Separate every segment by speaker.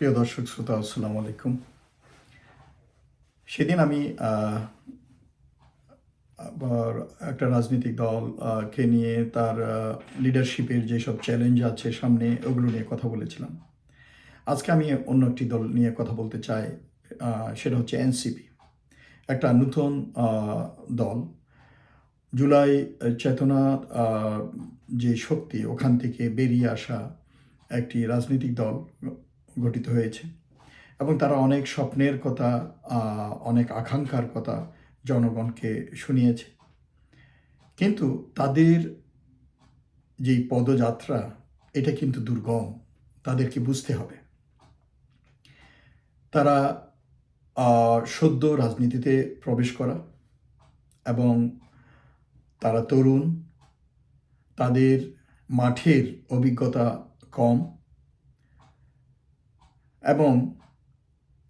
Speaker 1: প্রিয় দর্শক শ্রোতা, আসসালামু আলাইকুম। সেদিন আমি আবার একটা রাজনৈতিক দল কে নিয়ে তার লিডারশিপের যেসব চ্যালেঞ্জ আছে সামনে, ওগুলো নিয়ে কথা বলেছিলাম। আজকে আমি অন্য একটি দল নিয়ে কথা বলতে চাই। সেটা হচ্ছে এনসিপি, একটা নতুন দল। জুলাই চেতনা যে শক্তি, ওখান থেকে বেরিয়ে আসা একটি রাজনৈতিক দল গঠিত হয়েছে এবং তারা অনেক স্বপ্নের কথা, অনেক আকাঙ্ক্ষার কথা জনগণকে শুনিয়েছে। কিন্তু তাদের যেই পদযাত্রা, এটা কিন্তু দুর্গম। তাদেরকে বুঝতে হবে তারা সদ্য রাজনীতিতে প্রবেশ করা এবং তারা তরুণ, তাদের মাঠের অভিজ্ঞতা কম এবং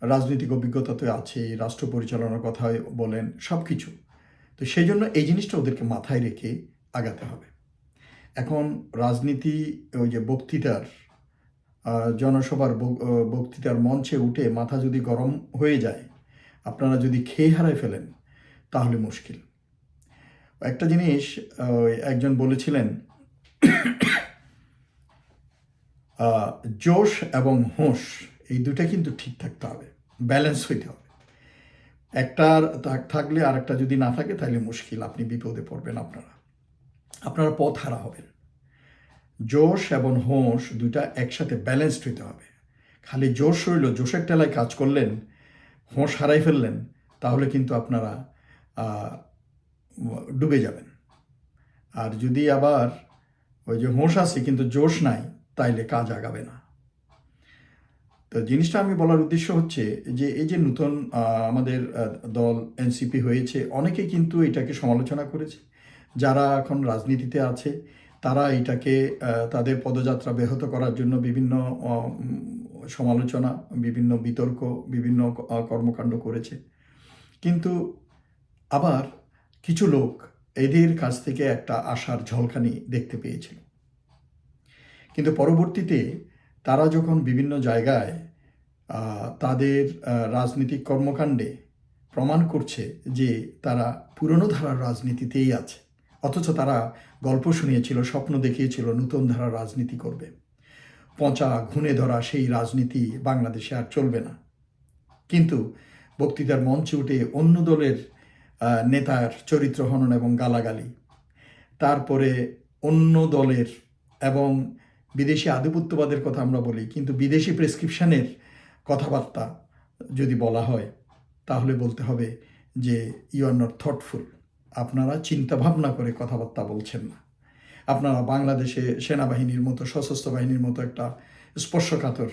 Speaker 1: রাজনৈতিক অভিজ্ঞতা তো আছে, রাষ্ট্র পরিচালনার কথাই বলেন, সব কিছু। তো সেই জন্য এই জিনিসটা ওদেরকে মাথায় রেখে আগাতে হবে। এখন রাজনীতি, ওই যে বক্তৃতার, জনসভার বক্তৃতার মঞ্চে উঠে মাথা যদি গরম হয়ে যায়, আপনারা যদি খেয়ে হারায় ফেলেন, তাহলে মুশকিল। একটা জিনিস একজন বলেছিলেন, জোশ এবং হোশ এই দুটা কিন্তু ঠিক থাকতে হবে, ব্যালেন্স হইতে হবে। একটার থাকলে আর একটা যদি না থাকে, তাহলে মুশকিল, আপনি বিপদে পড়বেন, আপনারা পথ হারা হবেন। জোশ এবং হোশ দুইটা একসাথে ব্যালেন্সড হইতে হবে। খালি জোশ রইল, জোশের টেলায় কাজ করলেন, হোশ হারাই ফেললেন, তাহলে কিন্তু আপনারা ডুবে যাবেন। আর যদি আবার ওই যে হোশ আছে কিন্তু জোশ নাই, তাইলে কাজ আগাবে না। তো জিনিসটা আমি বলার উদ্দেশ্য হচ্ছে যে এই যে নতুন আমাদের দল এনসিপি হয়েছে, অনেকে কিন্তু এটাকে সমালোচনা করেছে। যারা এখন রাজনীতিতে আছে, তারা এটাকে তাদের পদযাত্রা ব্যাহত করার জন্য বিভিন্ন সমালোচনা, বিভিন্ন বিতর্ক, বিভিন্ন কর্মকাণ্ড করেছে। কিন্তু আবার কিছু লোক এদের কাছ থেকে একটা আশার ঝলকানি দেখতে পেয়েছিল। কিন্তু পরবর্তীতে তারা যখন বিভিন্ন জায়গায় তাদের রাজনৈতিক কর্মকাণ্ডে প্রমাণ করছে যে তারা পুরনো ধারার রাজনীতিতেই আছে, অথচ তারা গল্প শুনিয়েছিল, স্বপ্ন দেখিয়েছিল নতুন ধারার রাজনীতি করবে, পচা ঘুণে ধরা সেই রাজনীতি বাংলাদেশে আর চলবে না। কিন্তু বক্তৃতার মঞ্চে উঠে অন্য দলের নেতার চরিত্র হনন এবং গালাগালি, তারপরে অন্য দলের এবং বিদেশি আধিপত্যবাদের কথা আমরা বলি, কিন্তু বিদেশি প্রেসক্রিপশনের কথাবার্তা যদি বলা হয়, তাহলে বলতে হবে যে ইউ আর নট থটফুল। আপনারা চিন্তাভাবনা করে কথাবার্তা বলছেন না। আপনারা বাংলাদেশে সেনাবাহিনীর মতো, সশস্ত্র বাহিনীর মতো একটা স্পর্শকাতর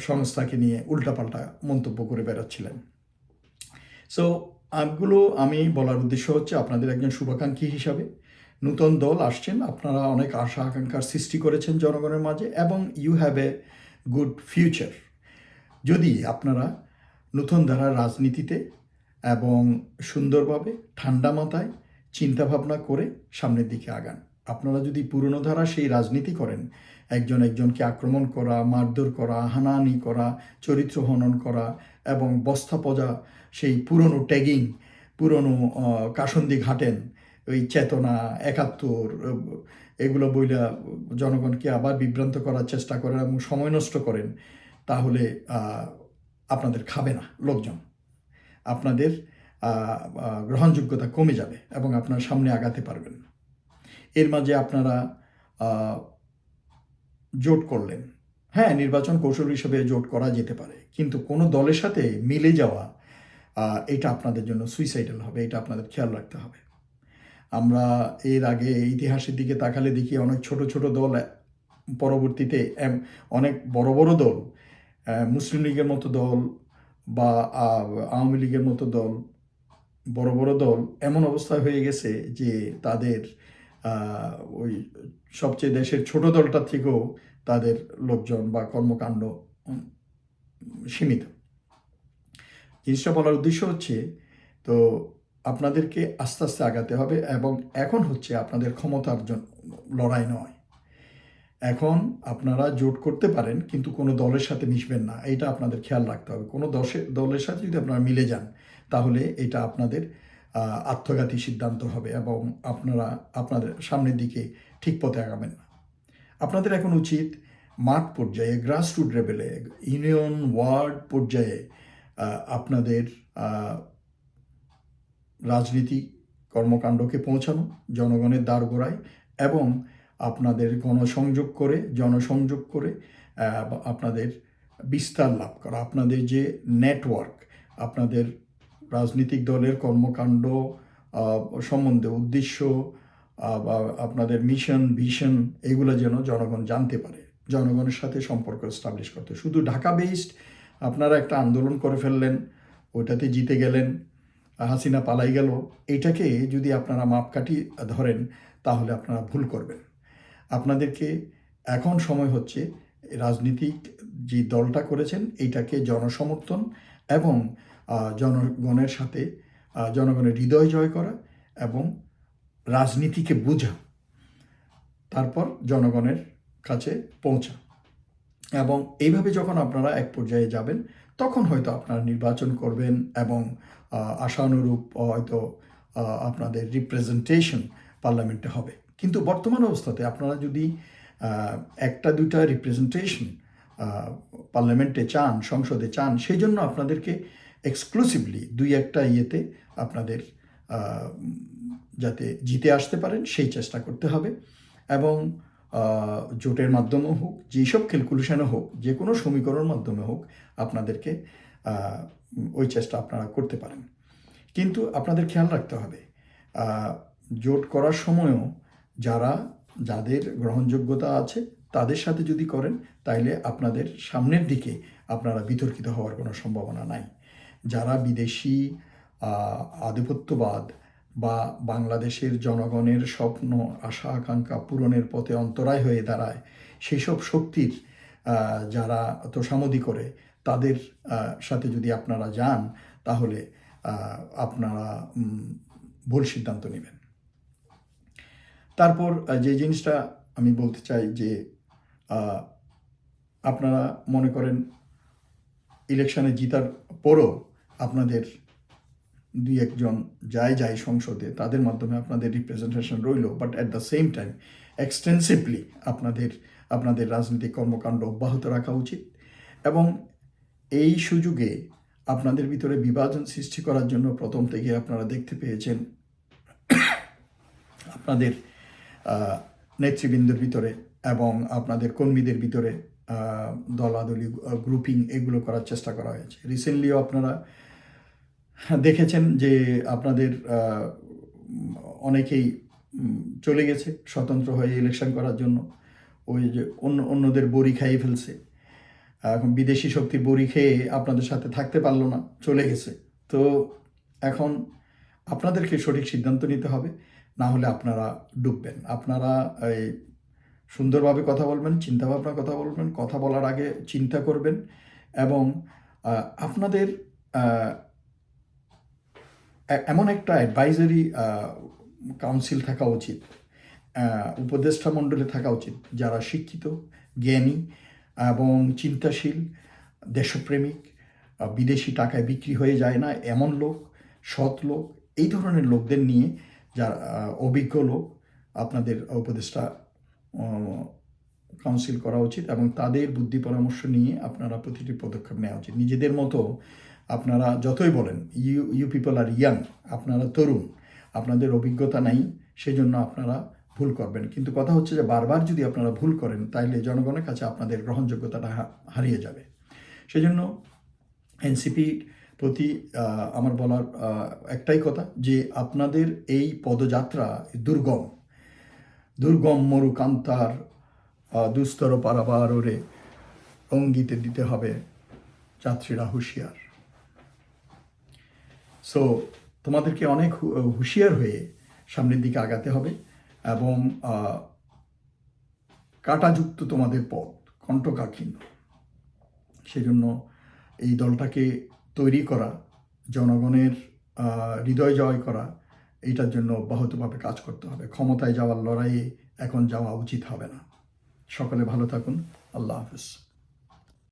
Speaker 1: সংস্থাকে নিয়ে উল্টাপাল্টা মন্তব্য করে বেড়াচ্ছিলেন। সো আমি বলার উদ্দেশ্য হচ্ছে, আপনাদের একজন শুভাকাঙ্ক্ষী হিসাবে নতুন দল আসছেন, আপনারা অনেক আশা আকাঙ্ক্ষার সৃষ্টি করেছেন জনগণের মাঝে এবং you have a good future. যদি আপনারা নতুন ধারার রাজনীতিতে এবং সুন্দরভাবে ঠান্ডা মাথায় চিন্তাভাবনা করে সামনের দিকে আগান। আপনারা যদি পুরনো ধারা সেই রাজনীতি করেন, একজনকে আক্রমণ করা, মারধর করা, হানাহানি করা, চরিত্র হনন করা এবং বস্তা পজা সেই পুরনো ট্যাগিং, পুরনো কাসন্দি ঘাটেন, ওই চেতনা, ৭১, এগুলো বইলা জনগণকে আবার বিভ্রান্ত করার চেষ্টা করেন এবং সময় নষ্ট করেন, তাহলে আপনাদের খাবে না লোকজন। আপনাদের গ্রহণযোগ্যতা কমে যাবে এবং আপনার সামনে আগাতে পারবেন না। এর মাঝে আপনারা জোট করলেন, হ্যাঁ, নির্বাচন কৌশল হিসেবে জোট করা যেতে পারে, কিন্তু কোনো দলের সাথে মিলে যাওয়া, এটা আপনাদের জন্য সুইসাইডাল হবে, এটা আপনাদের খেয়াল রাখতে হবে। আমরা এর আগে ইতিহাসের দিকে তাকালে দেখি অনেক ছোট ছোট দল পরবর্তীতে অনেক বড় বড় দল, মুসলিম লীগের মতো দল বা আওয়ামী লীগের মতো দল, বড় বড় দল এমন অবস্থায় হয়ে গেছে যে তাদের ওই সবচেয়ে দেশের ছোট দলটার থেকেও তাদের লোকজন বা কর্মকাণ্ড সীমিত। জিনিসটা বলার উদ্দেশ্য হচ্ছে, তো আপনাদেরকে আস্তে আস্তে আগাতে হবে এবং এখন হচ্ছে আপনাদের ক্ষমতার জন্য লড়াই নয়। এখন আপনারা জোট করতে পারেন, কিন্তু কোনো দলের সাথে মিশবেন না, এটা আপনাদের খেয়াল রাখতে হবে। কোনো দলের সাথে যদি আপনারা মিলে যান, তাহলে এটা আপনাদের আত্মঘাতী সিদ্ধান্ত হবে এবং আপনারা আপনাদের সামনের দিকে ঠিক পথে আগাবেন না। আপনাদের এখন উচিত মাঠ পর্যায়ে, গ্রাসরুট লেভেলে, ইউনিয়ন ওয়ার্ড পর্যায়ে আপনাদের রাজনীতি কর্মকাণ্ডকে পৌঁছানো, জনগণের দ্বারগোড়ায়, এবং আপনাদের জনসংযোগ করে আপনাদের বিস্তার লাভ করা। আপনাদের যে নেটওয়ার্ক, আপনাদের রাজনৈতিক দলের কর্মকাণ্ড সম্বন্ধে উদ্দেশ্য বা আপনাদের মিশন, ভিশন, এগুলো যেন জনগণ জানতে পারে, জনগণের সাথে সম্পর্ক এস্টাবলিশ করতে। শুধু ঢাকা বেসড আপনারা একটা আন্দোলন করে ফেললেন, ওইটাতে জিতে গেলেন, হাসিনা পালাই গেল, এটাকে যদি আপনারা মাপকাঠি ধরেন, তাহলে আপনারা ভুল করবেন। আপনাদেরকে এখন সময় হচ্ছে রাজনীতিক যে দলটা করেছেন এইটাকে জনসমর্থন এবং জনগণের সাথে জনগণের হৃদয় জয় করা এবং রাজনীতিকে বোঝা, তারপর জনগণের কাছে পৌঁছা। এবং এইভাবে যখন আপনারা এক পর্যায়ে যাবেন, তখন হয়তো আপনারা নির্বাচন করবেন এবং আশানুরূপ হয়তো আপনাদের রিপ্রেজেন্টেশন পার্লামেন্টে হবে। কিন্তু বর্তমান অবস্থাতে আপনারা যদি একটা দুইটা রিপ্রেজেন্টেশন পার্লামেন্টে চান, সংসদে চান, সেই জন্য আপনাদেরকে এক্সক্লুসিভলি দুই একটা ইয়েতে আপনাদের যাতে জিতে আসতে পারেন সেই চেষ্টা করতে হবে। এবং জোটের মাধ্যমে হোক, যেসব ক্যালকুলেশনে হোক, যে কোনো সমীকরণের মাধ্যমে হোক, আপনাদেরকে ওই চেষ্টা আপনারা করতে পারেন। কিন্তু আপনাদের খেয়াল রাখতে হবে, জোট করার সময়ও যাদের গ্রহণযোগ্যতা আছে তাদের সাথে যদি করেন, তাইলে আপনাদের সামনের দিকে আপনারা বিতর্কিত হওয়ার কোনো সম্ভাবনা নাই। যারা বিদেশি আধিপত্যবাদ বা বাংলাদেশের জনগণের স্বপ্ন, আশা, আকাঙ্ক্ষা পূরণের পথে অন্তরায় হয়ে দাঁড়ায়, সেই সব শক্তির যারা তোষামোদি করে, তাদের সাথে যদি আপনারা যান, তাহলে আপনারা ভুল সিদ্ধান্ত নেবেন। তারপর যে জিনিসটা আমি বলতে চাই যে আপনারা মনে করেন ইলেকশনে জিতার পরও আপনাদের দুই একজন যায় সংসদে, তাদের মাধ্যমে আপনাদের রিপ্রেজেন্টেশন রইল, but at the same time extensively আপনাদের রাজনৈতিক কর্মকাণ্ড অব্যাহত রাখা উচিত। এবং এই সুযোগে আপনাদের ভিতরে বিভাজন সৃষ্টি করার জন্য প্রথম থেকে আপনারা দেখতে পেয়েছেন আপনাদের নেতৃবৃন্দের ভিতরে এবং আপনাদের কর্মীদের ভিতরে দলাদলি গ্রুপিং এগুলো করার চেষ্টা করা হয়েছে। রিসেন্টলিও আপনারা দেখেছেন যে আপনাদের অনেকেই চলে গেছে স্বতন্ত্র হয়ে ইলেকশন করার জন্য, ওই যে অন্যদের বড়ি খাইয়ে ফেলছে, এখন বিদেশি শক্তির বড়ি খেয়ে আপনাদের সাথে থাকতে পারলো না, চলে গেছে। তো এখন আপনাদেরকে সঠিক সিদ্ধান্ত নিতে হবে, না হলে আপনারা ডুববেন। আপনারা এই সুন্দরভাবে কথা বলবেন, চিন্তাভাবনা কথা বলবেন, কথা বলার আগে চিন্তা করবেন এবং আপনাদের এমন একটা অ্যাডভাইজারি কাউন্সিল থাকা উচিত, উপদেষ্টা মণ্ডলী থাকা উচিত, যারা শিক্ষিত, জ্ঞানী এবং চিন্তাশীল, দেশপ্রেমিক, বিদেশি টাকায় বিক্রি হয়ে যায় না এমন লোক, সৎ লোক, এই ধরনের লোকদের নিয়ে, যারা অভিজ্ঞ লোক, আপনাদের উপদেষ্টা কাউন্সিল করা উচিত এবং তাদের বুদ্ধি পরামর্শ নিয়ে আপনারা প্রতিটি পদক্ষেপ নেওয়া উচিত। নিজেদের মতো আপনারা যতই বলেন ইউ পিপল আর ইয়াং, আপনারা তরুণ, আপনাদের অভিজ্ঞতা নাই, সেই জন্য আপনারা ভুল করবেন। কিন্তু কথা হচ্ছে যে বারবার যদি আপনারা ভুল করেন, তাইলে জনগণের কাছে আপনাদের গ্রহণযোগ্যতাটা হারিয়ে যাবে। সেজন্য এনসিপির প্রতি আমার বলার একটাই কথা, যে আপনাদের এই পদযাত্রা দুর্গম মরুকান্তার দুস্তর পারাবার ওরে অঙ্গিতে দিতে হবে যাত্রীরা হুঁশিয়ার। সো তোমাদেরকে অনেক হুঁশিয়ার হয়ে সামনের দিকে আগাতে হবে এবং কাঁটাযুক্ত তোমাদের পথ, কণ্টকাকীন। সেজন্য এই দলটাকে তৈরি করা, জনগণের হৃদয় জয় করা, এইটার জন্য অব্যাহতভাবে কাজ করতে হবে। ক্ষমতায় যাওয়ার লড়াইয়ে এখন যাওয়া উচিত হবে না। সকলে ভালো থাকুন। আল্লাহ হাফেজ।